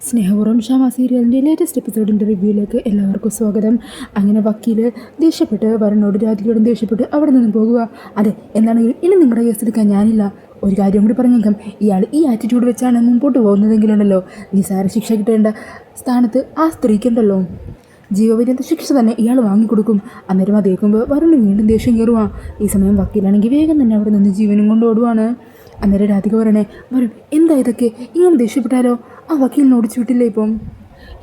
സ്നേഹപൂർവ്വം ഷാമ സീരിയലിൻ്റെ ലേറ്റസ്റ്റ് എപ്പിസോഡിൻ്റെ റിവ്യൂയിലേക്ക് എല്ലാവർക്കും സ്വാഗതം. അങ്ങനെ വക്കീൽ ദേഷ്യപ്പെട്ട് വരനോട് രാധികയോടും ദേഷ്യപ്പെട്ട് അവിടെ നിന്നും പോകുക. അതെ, എന്താണെങ്കിലും ഇനി നിങ്ങളുടെ കേസെടുക്കാൻ ഞാനില്ല. ഒരു കാര്യം കൂടി പറഞ്ഞേക്കാം, ഇയാൾ ഈ ആറ്റിറ്റ്യൂഡ് വെച്ചാണ് മുമ്പോട്ട് പോകുന്നതെങ്കിലുണ്ടല്ലോ, നിസാര ശിക്ഷ കിട്ടേണ്ട സ്ഥാനത്ത് ആ സ്ത്രീക്കുണ്ടല്ലോ ജീവപര്യന്ത ശിക്ഷ തന്നെ ഇയാൾ വാങ്ങിക്കൊടുക്കും. അന്നേരം അത് കേൾക്കുമ്പോൾ വരുണ് വീണ്ടും ദേഷ്യം കയറുക. ഈ സമയം വക്കീലാണെങ്കിൽ വേഗം തന്നെ അവിടെ നിന്ന് ജീവനും കൊണ്ട് ഓടുവാണ്. അന്നേരം രാധിക പറയണേ, വരുൺ എന്താ ഇതൊക്കെ, ഇങ്ങനെ ദേഷ്യപ്പെട്ടാലോ? ആ വക്കീലിനെ ഓടിച്ചു വിട്ടില്ലേ ഇപ്പം?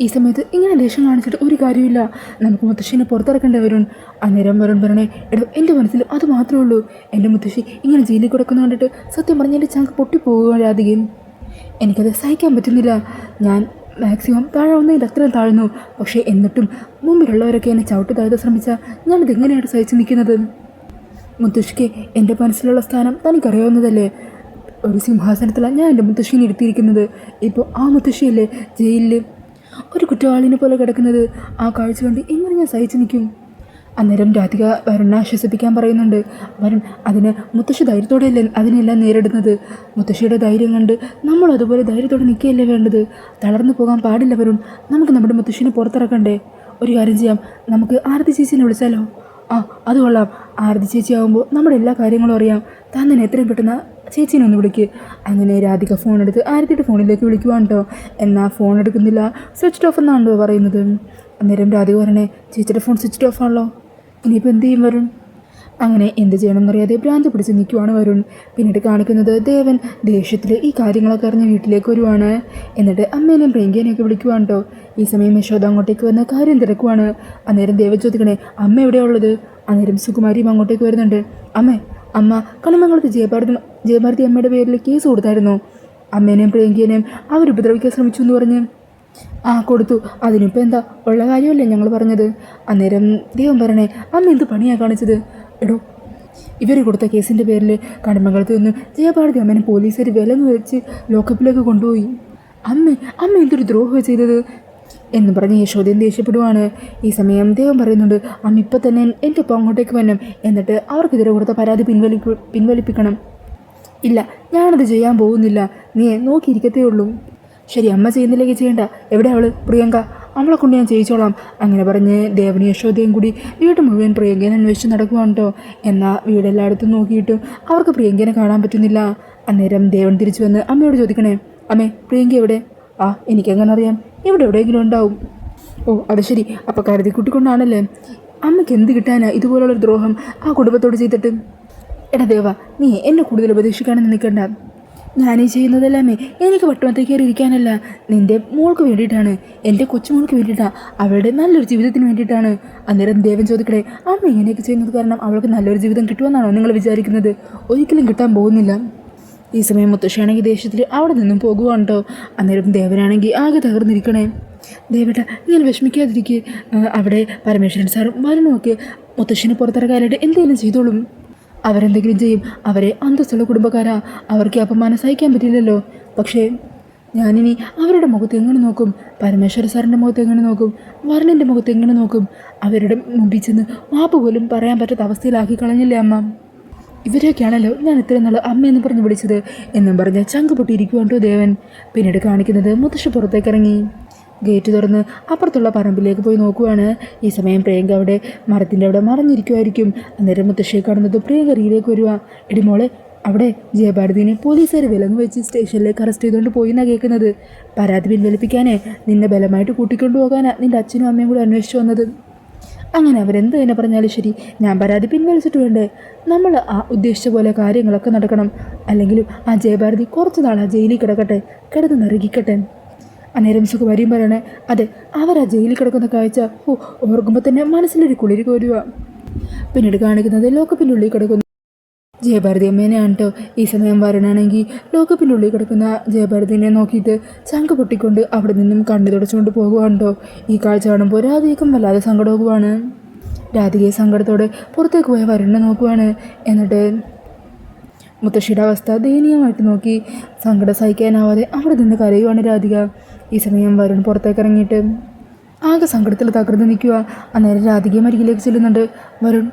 ഈ സമയത്ത് ഇങ്ങനെ ദേഷ്യം കാണിച്ചിട്ട് ഒരു കാര്യമില്ല, നമുക്ക് മുത്തശ്ശീനെ പുറത്തിറക്കേണ്ടി വരും. അന്നേരം വരുൺ പറയണേ, എടോ എൻ്റെ മനസ്സിൽ അത് മാത്രമേ ഉള്ളൂ, എൻ്റെ മുത്തശ്ശി ഇങ്ങനെ ജയിലിൽ കിടക്കുന്ന കണ്ടിട്ട് സത്യം പറഞ്ഞാൽ എൻ്റെ ചങ്ക് പൊട്ടിപ്പോവുക രാധികയും. എനിക്കത് സഹിക്കാൻ പറ്റുന്നില്ല. ഞാൻ മാക്സിമം താഴാവുന്നതിൻ്റെ അത്രയും താഴ്ന്നു. പക്ഷേ എന്നിട്ടും മുമ്പിലുള്ളവരൊക്കെ എന്നെ ചവിട്ട് താഴ്ത്താൻ ശ്രമിച്ചാൽ ഞാനിത് എങ്ങനെയാണ് സഹിച്ചു നിൽക്കുന്നത്? മുത്തശ്ശിക്ക് എൻ്റെ മനസ്സിലുള്ള സ്ഥാനം തനിക്കറിയാവുന്നതല്ലേ? ഒരു സിംഹാസനത്തിലാണ് ഞാൻ എൻ്റെ മുത്തശ്ശീനെ ഇരുത്തിയിരിക്കുന്നത്. ഇപ്പോൾ ആ മുത്തശ്ശിയല്ലേ ജയിലിൽ ഒരു കുറ്റവാളിനെ പോലെ കിടക്കുന്നത്. ആ കാഴ്ച കണ്ട് എങ്ങനെ ഞാൻ സഹിച്ചു നിൽക്കും? അന്നേരം രാധിക വരുണിനെ ആശ്വസിപ്പിക്കാൻ പറയുന്നുണ്ട്. വരുൺ, അതിന് മുത്തശ്ശി ധൈര്യത്തോടെയല്ലേ അതിനെല്ലാം നേരിടുന്നത്. മുത്തശ്ശിയുടെ ധൈര്യം കണ്ട് നമ്മൾ അതുപോലെ ധൈര്യത്തോടെ നിൽക്കുകയല്ലേ വേണ്ടത്. തളർന്നു പോകാൻ പാടില്ല വരുൺ. നമുക്ക് നമ്മുടെ മുത്തശ്ശിനെ പുറത്തിറക്കണ്ടേ? ഒരു കാര്യം ചെയ്യാം, നമുക്ക് ആരതി ചേച്ചീനെ വിളിച്ചാലോ? ആ, അത് കൊള്ളാം. ആരതി ചേച്ചി ആകുമ്പോൾ നമ്മുടെ എല്ലാ കാര്യങ്ങളും അറിയാം. താൻ തന്നെ എത്രയും പെട്ടെന്ന് ചേച്ചീനെ ഒന്ന് വിളിക്ക്. അങ്ങനെ രാധിക ഫോൺ എടുത്ത് ആരതിയുടെ ഫോണിലേക്ക് വിളിക്കുവാണ് കേട്ടോ. എന്നാൽ ഫോൺ എടുക്കുന്നില്ല, സ്വിച്ച് ഓഫ് എന്നാണല്ലോ പറയുന്നത്. അന്നേരം രാധിക പറഞ്ഞേ, ചേച്ചിയുടെ ഫോൺ സ്വിച്ച് ഓഫ് ആണല്ലോ, ഇനിയിപ്പോൾ എന്ത് ചെയ്യും വരുൺ? അങ്ങനെ എന്ത് ചെയ്യണമെന്നറിയാതെ ഭ്രാന്ത് പിടിച്ച് നിൽക്കുവാണ് വരുൺ. പിന്നീട് കാണിക്കുന്നത് ദേവൻ ദേഷ്യത്തിൽ ഈ കാര്യങ്ങളൊക്കെ അറിഞ്ഞ് വീട്ടിലേക്ക് വരുവാണ്. എന്നിട്ട് അമ്മേനെയും പ്രിയങ്കേനെയൊക്കെ വിളിക്കുവാണ് കേട്ടോ. ഈ സമയം യശോദ അങ്ങോട്ടേക്ക് വന്ന് കാര്യം തിരക്കുവാണ്. അന്നേരം ദേവൻ ചോദിക്കണേ, അമ്മ എവിടെയാണ് ഉള്ളത്? അന്നേരം സുകുമാരിയും അങ്ങോട്ടേക്ക് വരുന്നുണ്ട്. അമ്മ കണിമംഗലത്ത് ജയഭാരതി അമ്മയുടെ പേരിൽ കേസ് കൊടുത്തായിരുന്നു. അമ്മേനെയും പ്രിയങ്കേനെയും അവർ ഉപദ്രവിക്കാൻ ശ്രമിച്ചു എന്ന് പറഞ്ഞ്. ആ, കൊടുത്തു. അതിനിപ്പോൾ എന്താ, ഉള്ള കാര്യമല്ലേ ഞങ്ങൾ പറഞ്ഞത്. അന്നേരം ദൈവം പറയണേ, അമ്മ എന്ത് പണിയാണ് കാണിച്ചത്? എടോ, ഇവർ കൊടുത്ത കേസിൻ്റെ പേരിൽ കണിമംഗലത്ത് നിന്ന് ജയഭാരതി അമ്മേനെ പോലീസുകാർ വിലങ്ങ് വെച്ച് ലോക്കപ്പിലേക്ക് കൊണ്ടുപോയി. അമ്മ എന്തൊരു ദ്രോഹം ചെയ്തത് എന്ന് പറഞ്ഞ് യശോദയും ദേഷ്യപ്പെടുവാണ്. ഈ സമയം ദൈവം പറയുന്നുണ്ട്, അമ്മ ഇപ്പം തന്നെ എൻ്റെ ഒപ്പം അങ്ങോട്ടേക്ക് വരണം, എന്നിട്ട് അവർക്കെതിരെ കൊടുത്ത പരാതി പിൻവലിപ്പിക്കണം. ഇല്ല, ഞാനത് ചെയ്യാൻ പോകുന്നില്ല, നീ നോക്കിയിരിക്കത്തേ ഉള്ളൂ. ശരി, അമ്മ ചെയ്യുന്നില്ലെങ്കിൽ ചെയ്യണ്ട. എവിടെ അവൾ? പ്രിയങ്ക, അവളെ കൊണ്ട് ഞാൻ ചെയ്യിച്ചോളാം. അങ്ങനെ പറഞ്ഞ് ദേവനും യശോദയും കൂടി വീട് മുഴുവൻ പ്രിയങ്കേനെ അന്വേഷിച്ച് നടക്കുവാണ് കേട്ടോ. എന്നാൽ വീടെല്ലായിടത്തും നോക്കിയിട്ടും അവർക്ക് പ്രിയങ്കേനെ കാണാൻ പറ്റുന്നില്ല. അന്നേരം ദേവൻ തിരിച്ചു വന്ന് അമ്മയോട് ചോദിക്കണേ, അമ്മേ പ്രിയങ്ക എവിടെ? ആ, എനിക്കെങ്ങനെ അറിയാം, ഇവിടെ എവിടെയെങ്കിലും ഉണ്ടാവും. ഓ, അത് ശരി, അപ്പോൾ കരുതി കുട്ടിക്കൊണ്ടാണല്ലേ. അമ്മയ്ക്ക് എന്ത് കിട്ടാനാ ഇതുപോലുള്ളൊരു ദ്രോഹം ആ കുടുംബത്തോട് ചെയ്തിട്ട്? എടാ ദേവ, നീ എന്നെ കൂടുതൽ ഉപദേശിക്കാനെന്ന് നിൽക്കണ്ട. ഞാനീ ചെയ്യുന്നതല്ലാമേ എനിക്ക് പട്ടുമത്തെ കയറി ഇരിക്കാനല്ല, നിൻ്റെ മോൾക്ക് വേണ്ടിയിട്ടാണ്, എൻ്റെ കൊച്ചുമോൾക്ക് വേണ്ടിയിട്ടാണ്, അവളുടെ നല്ലൊരു ജീവിതത്തിന് വേണ്ടിയിട്ടാണ്. അന്നേരം ദേവൻ ചോദിക്കട്ടെ, അമ്മ ഇങ്ങനെയൊക്കെ ചെയ്യുന്നത് കാരണം അവൾക്ക് നല്ലൊരു ജീവിതം കിട്ടുമെന്നാണോ നിങ്ങൾ വിചാരിക്കുന്നത്? ഒരിക്കലും കിട്ടാൻ പോകുന്നില്ല. ഈ സമയം മുത്തശ്ശിയാണെങ്കിൽ ദേഷ്യത്തിൽ അവിടെ നിന്നും പോകുവാണ് കേട്ടോ. അന്നേരം ദേവനാണെങ്കിൽ ആകെ തകർന്നിരിക്കണേ. ദേവേട്ട, ഇങ്ങനെ വിഷമിക്കാതിരിക്കുക. അവിടെ പരമേശ്വരൻ സാറും വരുണുമൊക്കെ മുത്തശ്ശിനെ പുറത്തിറക്കാനായിട്ട് എന്തെങ്കിലും ചെയ്തോളും. അവരെന്തെങ്കിലും ചെയ്യും. അവരെ അന്തസ്സുള്ള കുടുംബക്കാരാ, അവർക്ക് അപമാനം സഹിക്കാൻ പറ്റില്ലല്ലോ. പക്ഷേ ഞാനിനി അവരുടെ മുഖത്ത് എങ്ങനെ നോക്കും? പരമേശ്വര സാറിൻ്റെ മുഖത്ത് എങ്ങനെ നോക്കും? വരുണിൻ്റെ മുഖത്ത് എങ്ങനെ നോക്കും? അവരുടെ മുമ്പിൽ ചെന്ന് മാപ്പ് പോലും പറയാൻ പറ്റാത്ത അവസ്ഥയിലാക്കി കളഞ്ഞില്ലേ അമ്മ? ഇവരെയൊക്കെയാണല്ലോ ഞാൻ ഇത്രയും നാൾ അമ്മയെന്ന് പറഞ്ഞ് വിളിച്ചത് എന്നും പറഞ്ഞ് ചങ്ക് പൊട്ടിയിരിക്കുവാണ്ടോ ദേവൻ. പിന്നീട് കാണിക്കുന്നത് മുത്തശ്ശി പുറത്തേക്ക് ഇറങ്ങി ഗേറ്റ് തുറന്ന് അപ്പുറത്തുള്ള പറമ്പിലേക്ക് പോയി നോക്കുവാണ്. ഈ സമയം പ്രിയങ്ക അവിടെ മരത്തിൻ്റെ അവിടെ മറഞ്ഞിരിക്കുമായിരിക്കും. അന്നേരം മുത്തശ്ശിയെ കാണുന്നത് പ്രിയങ്ക റിയിലേക്ക് വരിക. എടിമോളെ, അവിടെ ജയഭാരതിനെ പോലീസുകാർ വിലങ്ങ് വെച്ച് സ്റ്റേഷനിലേക്ക് അറസ്റ്റ് ചെയ്തുകൊണ്ട് പോയി എന്നാണ് കേൾക്കുന്നത്. പരാതി പിൻവലിപ്പിക്കാനേ നിന്നെ ബലമായിട്ട് കൂട്ടിക്കൊണ്ടുപോകാനാണ് നിൻ്റെ അച്ഛനും അമ്മയും കൂടി അന്വേഷിച്ചു വന്നത്. അങ്ങനെ അവരെന്ത് തന്നെ പറഞ്ഞാലും ശരി, ഞാൻ പരാതി പിൻവലിച്ചിട്ട് വേണ്ടേ? നമ്മൾ ആ ഉദ്ദേശിച്ച പോലെ കാര്യങ്ങളൊക്കെ നടക്കണം. അല്ലെങ്കിലും ആ ജയഭാരതി കുറച്ച് നാൾ ആ ജയിലിൽ കിടക്കട്ടെ, കിടന്ന് നിറകിക്കട്ടെ. അന്നേരം സുഖമാരിയും പറയണേ, അതെ, അവർ ആ ജയിലിൽ കിടക്കുന്ന കാഴ്ച ഓർക്കുമ്പോൾ തന്നെ മനസ്സിലൊരു കുളിര് കോരുക. പിന്നീട് കാണിക്കുന്നത് ലോക്കപ്പിൻ്റെ ഉള്ളിൽ കിടക്കുന്നു ജയഭാരതി അമ്മേനെയാണ് കേട്ടോ. ഈ സമയം വരണാണെങ്കിൽ ലോക്കപ്പിൻ്റെ ഉള്ളിൽ കിടക്കുന്ന ജയഭാരതിനെ നോക്കിയിട്ട് ചങ്ക് പൊട്ടിക്കൊണ്ട് അവിടെ നിന്നും കണ്ണു തുടച്ചുകൊണ്ട് പോകുവാണ്ടോ. ഈ കാഴ്ച കാണുമ്പോൾ രാധികയ്ക്കും വല്ലാതെ സങ്കടമാകുവാണ്. രാധികയെ സങ്കടത്തോടെ പുറത്തേക്ക് പോയ വരുണിനെ നോക്കുവാണ്. എന്നിട്ട് മുത്തശ്ശിയുടെ അവസ്ഥ ദയനീയമായിട്ട് നോക്കി സങ്കടം സഹിക്കാനാവാതെ അവിടെ നിന്ന് കരയുവാണ് രാധിക. ഈ സമയം വരുൺ പുറത്തേക്ക് ഇറങ്ങിയിട്ട് ആകെ സങ്കടത്തിൽ തകർന്ന് നിൽക്കുക. അന്നേരം രാധികയും അരികിലേക്ക് ചെല്ലുന്നുണ്ട്. വരുൺ,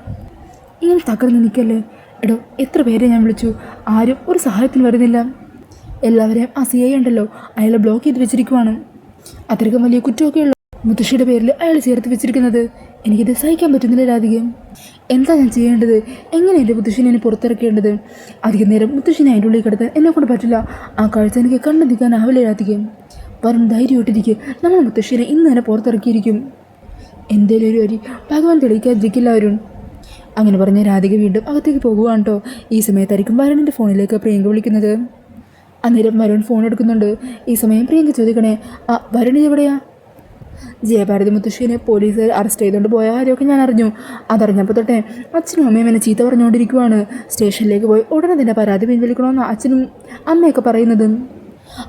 ഇങ്ങനെ തകർന്ന് നിൽക്കല്ലേ. എടോ, എത്ര പേരെ ഞാൻ വിളിച്ചു, ആരും ഒരു സഹായത്തിന് വരുന്നില്ല. എല്ലാവരെയും ആ CI ഉണ്ടല്ലോ, അയാളെ ബ്ലോക്ക് ചെയ്ത് വെച്ചിരിക്കുവാണ്. അത്രയ്ക്കും വലിയ കുറ്റമൊക്കെയുള്ള മുത്തശ്ശിയുടെ പേരിൽ അയാൾ ചേർത്ത് വെച്ചിരിക്കുന്നത്. എനിക്കിത് സഹിക്കാൻ പറ്റുന്നില്ല രാധികം. എന്താ ഞാൻ ചെയ്യേണ്ടത്? എങ്ങനെ എൻ്റെ മുത്തശ്ശിനെ എന്നെ പുറത്തിറക്കേണ്ടത്? അധികം നേരം മുത്തശ്ശിനെ അതിൻ്റെ ഉള്ളിൽ കിടത്താൻ എന്നെക്കൊണ്ട് പറ്റില്ല. ആ കാഴ്ച എനിക്ക് കണ്ടെത്തിക്കാനാവില്ല രാധികം. വരും ധൈര്യമായിട്ടിരിക്കും. നമ്മൾ മുത്തശ്ശിനെ ഇന്ന് തന്നെ പുറത്തിറക്കിയിരിക്കും. എന്തേലും ഒരു വരി ഭഗവാൻ തെളിയിക്കാതിരിക്കില്ല വരുൺ. അങ്ങനെ പറഞ്ഞ രാധിക വീണ്ടും അകത്തേക്ക് പോകുകയാണ് കേട്ടോ. ഈ സമയത്തായിരിക്കും വരുണിൻ്റെ ഫോണിലേക്ക് പ്രിയങ്ക വിളിക്കുന്നത്. അന്നേരം വരുൺ ഫോൺ എടുക്കുന്നുണ്ട്. ഈ സമയം പ്രിയങ്ക ചോദിക്കണേ, വരുൺ എവിടെയാ? ജയഭാരതി മുത്തശ്ശീനെ പോലീസ് അറസ്റ്റ് ചെയ്തുകൊണ്ട് പോയ കാര്യമൊക്കെ ഞാൻ അറിഞ്ഞു. അതറിഞ്ഞപ്പോൾ തൊട്ടേ അച്ഛനും അമ്മയും എന്നെ ചീത്ത പറഞ്ഞുകൊണ്ടിരിക്കുവാണ്. സ്റ്റേഷനിലേക്ക് പോയി ഉടനെ തന്നെ പരാതി പിൻവലിക്കണമെന്ന് അച്ഛനും അമ്മയൊക്കെ പറയുന്നത്.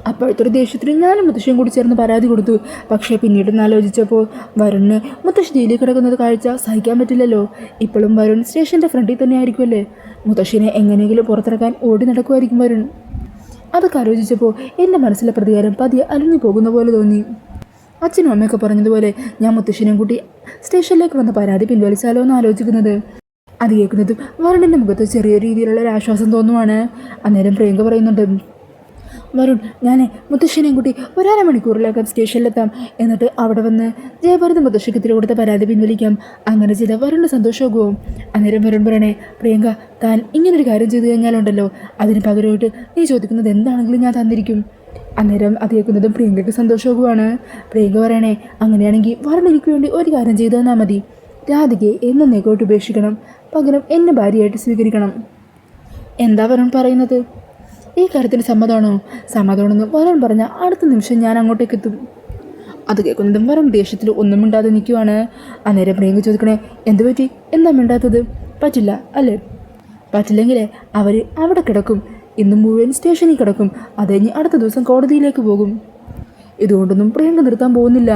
അപ്പോഴത്തെ ഒരു ദേഷ്യത്തിന് ഞാനും മുത്തശ്ശിയും കൂടി ചേർന്ന് പരാതി കൊടുത്തു. പക്ഷേ പിന്നീട് ആലോചിച്ചപ്പോൾ വരുണിന് മുത്തശ്ശി ജയിലിൽ കിടക്കുന്നത് കാഴ്ച സഹിക്കാൻ പറ്റില്ലല്ലോ. ഇപ്പോഴും വരുൺ സ്റ്റേഷൻ്റെ ഫ്രണ്ടിൽ തന്നെ ആയിരിക്കുമല്ലേ. മുത്തശ്ശിനെ എങ്ങനെയെങ്കിലും പുറത്തിറക്കാൻ ഓടി നടക്കുമായിരിക്കും വരുൺ. അതൊക്കെ ആലോചിച്ചപ്പോൾ എൻ്റെ മനസ്സിലെ പ്രതികാരം പതിയെ അലിഞ്ഞു പോകുന്ന പോലെ തോന്നി. അച്ഛനും അമ്മയൊക്കെ പറഞ്ഞതുപോലെ ഞാൻ മുത്തശ്ശിനെയും കൂട്ടി സ്റ്റേഷനിലേക്ക് വന്ന പരാതി പിൻവലിച്ചാലോ എന്ന് ആലോചിക്കുന്നത്. അത് കേൾക്കുന്നതും വരുണിൻ്റെ മുഖത്ത് ചെറിയ രീതിയിലുള്ള ഒരു ആശ്വാസം തോന്നുവാണ്. അന്നേരം പ്രിയങ്ക പറയുന്നുണ്ട്, വരുൺ, ഞാൻ മുത്തശ്ശിനെയും കൂട്ടി ഒരര മണിക്കൂറിലേക്കാം സ്റ്റേഷനിലെത്താം. എന്നിട്ട് അവിടെ വന്ന് ജയഭാരതി മുത്തശ്ശിക്ക് ഇത്തിരി കൊടുത്ത പരാതി പിൻവലിക്കാം. അങ്ങനെ ചെയ്താൽ വരുണിന് സന്തോഷമാകുമോ? അന്നേരം വരുൺ പറയണേ, പ്രിയങ്ക, താൻ ഇങ്ങനൊരു കാര്യം ചെയ്തു കഴിഞ്ഞാലുണ്ടല്ലോ, അതിന് പകരമായിട്ട് നീ ചോദിക്കുന്നത് എന്താണെങ്കിലും ഞാൻ തന്നിരിക്കും. അന്നേരം അത് കേൾക്കുന്നതും പ്രിയങ്കയ്ക്ക് സന്തോഷമാകുവാണ്. പ്രിയങ്ക പറയണേ, അങ്ങനെയാണെങ്കിൽ വരുൺ എനിക്ക് വേണ്ടി ഒരു കാര്യം ചെയ്തു തന്നാൽ മതി. രാധികയെ എന്നേക്കോട്ട് ഉപേക്ഷിക്കണം, പകരം എന്നെ ഭാര്യയായിട്ട് സ്വീകരിക്കണം. എന്താ വരുൺ പറയുന്നത്? ഈ കാര്യത്തിന് സമ്മതമാണോ? സമ്മതമാണെന്ന് വരുൺ പറഞ്ഞാൽ അടുത്ത നിമിഷം ഞാൻ അങ്ങോട്ടേക്ക് എത്തും. അത് കേൾക്കുന്നതും വരുൺ ദേഷ്യത്തിൽ ഒന്നും മിണ്ടാതെ നിൽക്കുവാണ്. അന്നേരം പ്രിയങ്ക ചോദിക്കണേ, എന്ത് പറ്റി? എന്താ മിണ്ടാത്തത്? പറ്റില്ല അല്ലേ? പറ്റില്ലെങ്കിലേ അവർ അവിടെ കിടക്കും. ഇന്നും മുഴുവൻ സ്റ്റേഷനിൽ കിടക്കും. അത് കഴിഞ്ഞ് അടുത്ത ദിവസം കോടതിയിലേക്ക് പോകും. ഇതുകൊണ്ടൊന്നും പ്രിയങ്ക നിർത്താൻ പോകുന്നില്ല.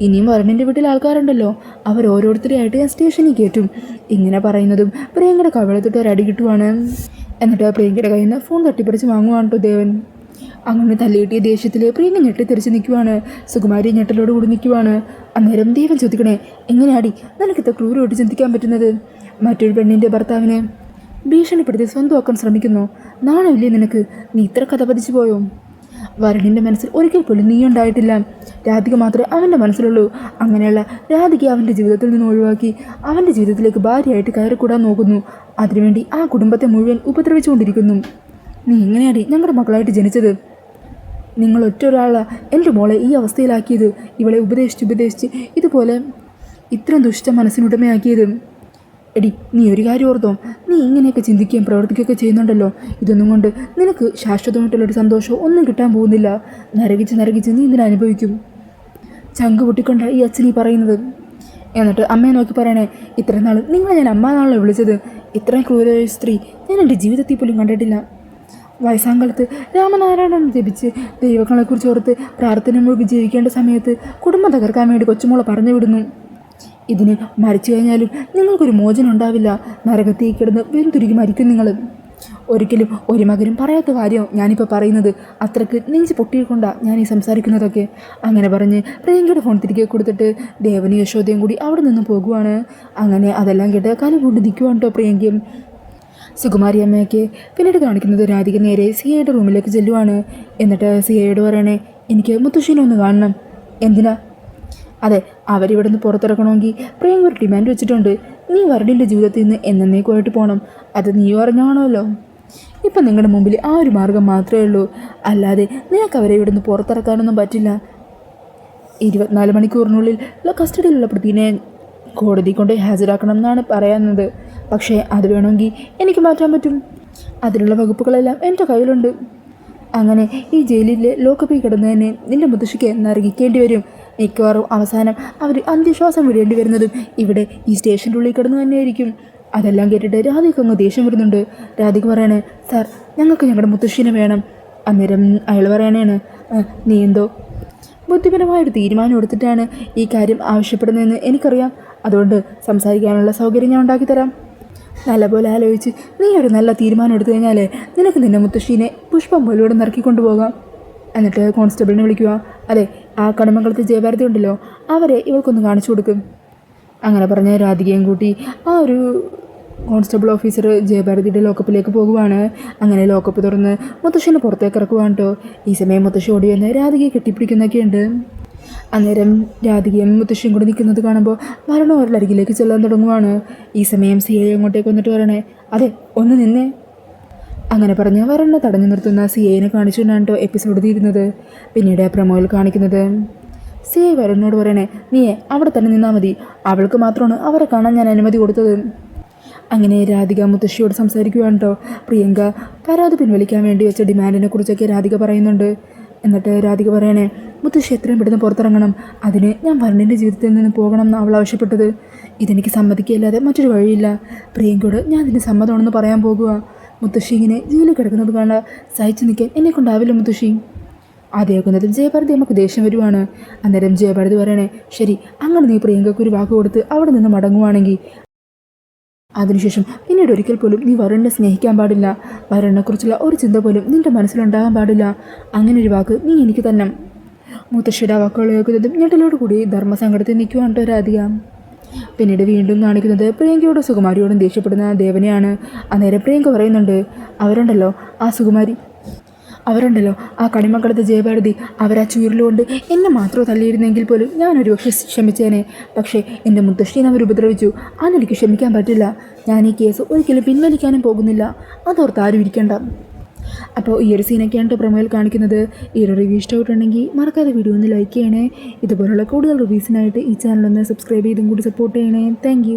ഇനിയും വരുണിൻ്റെ വീട്ടിൽ ആൾക്കാരുണ്ടല്ലോ, അവരോരോരുത്തരെയായിട്ട് ഞാൻ സ്റ്റേഷനിൽ കയറ്റും. ഇങ്ങനെ പറയുന്നതും പ്രിയങ്കയുടെ കവിളത്തിട്ട് ഒരടി കിട്ടുവാണ്. എന്നിട്ട് പ്രിയങ്കയുടെ കയ്യിൽ നിന്ന് ഫോൺ തട്ടിപ്പറിച്ച് വാങ്ങുവാണ് കേട്ടോ ദേവൻ. അങ്ങനെ തല്ലിയിട്ടിയ ദേഷ്യത്തിൽ പ്രിയങ്ക ഞെട്ടിത്തെറിച്ച് നിൽക്കുവാണ്. സുകുമാരി ഞെട്ടലോട് കൂടി നിൽക്കുവാണ്. അന്നേരം ദേവൻ ചോദിക്കണേ, എങ്ങനെയാടി നിനക്കിത്ര ക്രൂരമായിട്ട് ചിന്തിക്കാൻ പറ്റുന്നത്? മറ്റൊരു പെണ്ണിൻ്റെ ഭർത്താവിനെ ഭീഷണിപ്പെടുത്തി സ്വന്തമാക്കാൻ ശ്രമിക്കുന്നു. നാണമില്ലേ നിനക്ക്? നീ ഇത്ര കഥ പതിച്ചു പോയോ? വരുണിൻ്റെ മനസ്സിൽ ഒരിക്കൽ പോലും നീ ഉണ്ടായിട്ടില്ല. രാധിക മാത്രമേ അവൻ്റെ മനസ്സിലുള്ളൂ. അങ്ങനെയുള്ള രാധികയെ അവൻ്റെ ജീവിതത്തിൽ നിന്ന് ഒഴിവാക്കി അവൻ്റെ ജീവിതത്തിലേക്ക് ഭാര്യയായിട്ട് കയറിക്കൂടാൻ നോക്കുന്നു. അതിനുവേണ്ടി ആ കുടുംബത്തെ മുഴുവൻ ഉപദ്രവിച്ചുകൊണ്ടിരിക്കുന്നു. നീ എങ്ങനെയാടി ഞങ്ങളുടെ മക്കളായിട്ട് ജനിച്ചത്? നിങ്ങൾ ഒറ്റ ഒരാളാണ് എൻ്റെ മോളെ ഈ അവസ്ഥയിലാക്കിയത്. ഇവളെ ഉപദേശിച്ച് ഇതുപോലെ ഇത്രയും ദുഷ്ട മനസ്സിനുടമയാക്കിയത്. എടി, നീ ഒരു കാര്യം ഓർത്തോ, നീ ഇങ്ങനെയൊക്കെ ചിന്തിക്കുകയും പ്രവർത്തിക്കുകയൊക്കെ ചെയ്യുന്നുണ്ടല്ലോ, ഇതൊന്നും കൊണ്ട് നിനക്ക് ശാശ്വതമായിട്ടുള്ളൊരു സന്തോഷം ഒന്നും കിട്ടാൻ പോകുന്നില്ല. നരകിച്ച് നീ ഇതിനെ അനുഭവിക്കും. ചങ്ക് പൊട്ടിക്കൊണ്ട ഈ അച്ഛനീ പറയുന്നത്. എന്നിട്ട് അമ്മയെ നോക്കി പറയണേ, ഇത്ര നാൾ നിങ്ങളെ ഞാൻ അമ്മ എന്നാണല്ലോ വിളിച്ചത്. ഇത്രയും ക്രൂരമായ സ്ത്രീ ഞാൻ എൻ്റെ ജീവിതത്തിൽ പോലും കണ്ടിട്ടില്ല. വയസ്സാങ്കാലത്ത് രാമനാരായണൻ ജപിച്ച് ദൈവങ്ങളെക്കുറിച്ച് ഓർത്ത് പ്രാർത്ഥന മുഴുകി ജീവിക്കേണ്ട സമയത്ത് കുടുംബം തകർക്കാൻ വേണ്ടി കൊച്ചുമോളെ പറഞ്ഞു വിടുന്നു. ഇതിന് മരിച്ചു കഴിഞ്ഞാലും നിങ്ങൾക്കൊരു മോചനം ഉണ്ടാവില്ല. നരകത്തിൽ കിടന്ന് വെന്തുരുകി മരിക്കും നിങ്ങൾ. ഒരിക്കലും ഒരു മകനും പറയാത്ത കാര്യം ഞാനിപ്പോൾ പറയുന്നത്. അത്രയ്ക്ക് നെഞ്ച് പൊട്ടിക്കൊണ്ടാണ് ഞാൻ ഈ സംസാരിക്കുന്നതൊക്കെ. അങ്ങനെ പറഞ്ഞ് പ്രിയങ്കയുടെ ഫോൺ തിരികെ കൊടുത്തിട്ട് ദേവനും യശോദയും കൂടി അവിടെ നിന്ന് പോകുവാണ്. അങ്ങനെ അതെല്ലാം കേട്ട് കാലം കൊണ്ട് നിൽക്കുവാണ് കേട്ടോ പ്രിയങ്കയും. സുകുമാരി അമ്മയൊക്കെ പിന്നീട് കാണിക്കുന്നത് രാധിക നേരെ സിയയുടെ റൂമിലേക്ക് ചെല്ലുവാണ്. എന്നിട്ട് സിയയോട് പറയണേ, എനിക്ക് മുത്തശ്ശീനെ ഒന്ന് കാണണം. എന്തിനാ? അതെ, അവരിവിടെ നിന്ന് പുറത്തിറക്കണമെങ്കിൽ പ്രിയങ്ക ഒരു ഡിമാൻഡ് വെച്ചിട്ടുണ്ട്. നീ വരുണിൻ്റെ ജീവിതത്തിൽ നിന്ന് എന്നേക്കുമായിട്ട് പോകണം. അത് നീ അറിഞ്ഞാണല്ലോ. ഇപ്പം നിങ്ങളുടെ മുമ്പിൽ ആ ഒരു മാർഗം മാത്രമേ ഉള്ളൂ. അല്ലാതെ നിനക്ക് അവരെ ഇവിടെ നിന്ന് പുറത്തിറക്കാനൊന്നും പറ്റില്ല. 24 മണിക്കൂറിനുള്ളിൽ കസ്റ്റഡിയിലുള്ള പ്രതിനെ കോടതി കൊണ്ട് ഹാജരാക്കണം എന്നാണ് പറയുന്നത്. പക്ഷേ അത് വേണമെങ്കിൽ എനിക്ക് മാറ്റാൻ പറ്റും. അതിനുള്ള വകുപ്പുകളെല്ലാം എൻ്റെ കയ്യിലുണ്ട്. അങ്ങനെ ഈ ജയിലിലെ ലോക്കപ്പിൽ കിടന്നതിനെ നിൻ്റെ മുത്തശ്ശിക്ക് നരകിക്കേണ്ടി വരും. മിക്കവാറും അവസാനം അവർ അന്ത്യശ്വാസം വിടേണ്ടി വരുന്നതും ഇവിടെ ഈ സ്റ്റേഷൻ്റെ ഉള്ളിൽ കിടന്നു തന്നെയായിരിക്കും. അതെല്ലാം കേട്ടിട്ട് രാധിക അങ്ങ് ദേഷ്യം വരുന്നുണ്ട്. രാധിക പറയണേ, സാർ, ഞങ്ങൾക്ക് ഞങ്ങളുടെ മുത്തശ്ശിനെ വേണം. അന്നേരം അയാൾ പറയണേണ്, നീ എന്തോ ബുദ്ധിപരമായൊരു തീരുമാനം എടുത്തിട്ടാണ് ഈ കാര്യം ആവശ്യപ്പെടുന്നതെന്ന് എനിക്കറിയാം. അതുകൊണ്ട് സംസാരിക്കാനുള്ള സൗകര്യം ഞാൻ ഉണ്ടാക്കിത്തരാം. നല്ലപോലെ ആലോചിച്ച് നീ ഒരു നല്ല തീരുമാനം എടുത്തു കഴിഞ്ഞാൽ നിനക്ക് നിൻ്റെ മുത്തശ്ശീനെ പുഷ്പം പോലൂടെ നിറക്കിക്കൊണ്ടു പോകാം. എന്നിട്ട് കോൺസ്റ്റബിളിനെ വിളിക്കുക. അതെ, ആ കടമംഗലത്തെ ജയഭാരതി ഉണ്ടല്ലോ, അവരെ ഇവൾക്കൊന്ന് കാണിച്ചു കൊടുക്കും. അങ്ങനെ പറഞ്ഞ രാധികയും കൂട്ടി ആ ഒരു കോൺസ്റ്റബിൾ ഓഫീസർ ജയഭാരതിയുടെ ലോക്കപ്പിലേക്ക് പോകുവാണ്. അങ്ങനെ ലോക്കപ്പ് തുറന്ന് മുത്തശ്ശീനെ പുറത്തേക്ക് ഇറക്കുവാണ് കേട്ടോ. ഈ സമയം മുത്തശ്ശി ഓടി വന്ന് രാധികയെ കെട്ടിപ്പിടിക്കുന്നൊക്കെയുണ്ട്. അന്നേരം രാധികയും മുത്തശ്ശിയും കൂടി നിൽക്കുന്നത് കാണുമ്പോൾ വരണ അവരുടെ അരികിലേക്ക് ചെല്ലാൻ തുടങ്ങുവാണ്. ഈ സമയം സിയെ അങ്ങോട്ടേക്ക് വന്നിട്ട് പറയണേ, അതെ ഒന്ന് നിന്നേ. അങ്ങനെ പറഞ്ഞ് വരണ തടഞ്ഞു നിർത്തുന്ന സിയെ കാണിച്ചുകൊണ്ടാണ് കേട്ടോ എപ്പിസോഡ് തീരുന്നത്. പിന്നീട് പ്രമോയിൽ കാണിക്കുന്നത് സിയെ വരണോട് പറയണേ, നീയെ അവിടെ തന്നെ നിന്നാൽ മതി, അവൾക്ക് മാത്രമാണ് അവരെ കാണാൻ ഞാൻ അനുമതി കൊടുത്തത്. അങ്ങനെ രാധിക മുത്തശ്ശിയോട് സംസാരിക്കുകയാണ് കേട്ടോ. പ്രിയങ്ക പരാതി പിൻവലിക്കാൻ വേണ്ടി വെച്ച ഡിമാൻഡിനെ കുറിച്ചൊക്കെ രാധിക പറയുന്നുണ്ട്. എന്നിട്ട് രാധിക പറയണേ, മുത്തശ്ശി എത്രയും പെട്ടെന്ന് പുറത്തിറങ്ങണം, അതിന് ഞാൻ വരണിൻ്റെ ജീവിതത്തിൽ നിന്ന് പോകണം എന്ന് അവൾ ആവശ്യപ്പെട്ടത്. ഇതെനിക്ക് സമ്മതിക്കില്ലാതെ മറ്റൊരു വഴിയില്ല. പ്രിയങ്കയോട് ഞാൻ ഇതിന് സമ്മതമാണെന്ന് പറയാൻ പോകുക. മുത്തശ്ശി ഇങ്ങനെ ജയിലിൽ കിടക്കുന്നത് കാണാൻ സഹിച്ചു നിൽക്കാൻ എന്നെക്കൊണ്ടാവില്ല മുത്തശ്ശി. ആദ്യമാക്കുന്നതും ജയഭാരതി നമുക്ക് ദേഷ്യം വരുവാണ്. അന്നേരം ജയഭാരതി പറയണേ, ശരി അങ്ങനെ നീ പ്രിയങ്കയ്ക്ക് ഒരു വാക്ക് കൊടുത്ത് അവിടെ നിന്ന് മടങ്ങുവാണെങ്കിൽ അതിനുശേഷം പിന്നീട് ഒരിക്കൽ പോലും നീ വരുണിനെ സ്നേഹിക്കാൻ പാടില്ല. വരുണിനെക്കുറിച്ചുള്ള ഒരു ചിന്ത പോലും നിൻ്റെ മനസ്സിലുണ്ടാകാൻ പാടില്ല. അങ്ങനെ ഒരു വാക്ക് നീ എനിക്ക് തന്നെ. മുത്തശ്ശിയുടെ വാക്കുകൾ കേൾക്കുന്നതും ഞെട്ടലോട് കൂടി ധർമ്മസങ്കടത്തിൽ നിൽക്കുവാണ് രാധിക. പിന്നീട് വീണ്ടും കാണിക്കുന്നത് പ്രിയങ്കയോടും സുകുമാരിയോടും ദേഷ്യപ്പെടുന്ന ദേവനെയാണ്. അന്നേരം പ്രിയങ്ക പറയുന്നുണ്ട്, അവരുണ്ടല്ലോ ആ കണിമക്കളത്തെ ജയഭാരതി, അവരാ ചുരുളുകൊണ്ട് എന്നെ മാത്രം തള്ളിയിരുന്നെങ്കിൽ പോലും ഞാനൊരു പക്ഷേ ക്ഷമിച്ചേനെ. പക്ഷേ എൻ്റെ മുത്തശ്ശീനെ അവർ ഉപദ്രവിച്ചു, അതെനിക്ക് ക്ഷമിക്കാൻ പറ്റില്ല. ഞാൻ ഈ കേസ് ഒരിക്കലും പിൻവലിക്കാനും പോകുന്നില്ല, അതോർത്ത് ആരും ഇരിക്കേണ്ട. അപ്പോൾ ഈ ഒരു സീനൊക്കെയാണ് പ്രൊമോയിൽ കാണിക്കുന്നത്. ഈ ഒരു റിവ്യൂ ഇഷ്ടപ്പെട്ടുണ്ടെങ്കിൽ മറക്കാതെ വീഡിയോ ഒന്ന് ലൈക്ക് ചെയ്യണേ. ഇതുപോലുള്ള കൂടുതൽ റിവ്യൂസിനായിട്ട് ഈ ചാനലൊന്ന് സബ്സ്ക്രൈബ് ചെയ്തും കൂടി സപ്പോർട്ട് ചെയ്യണേ. താങ്ക്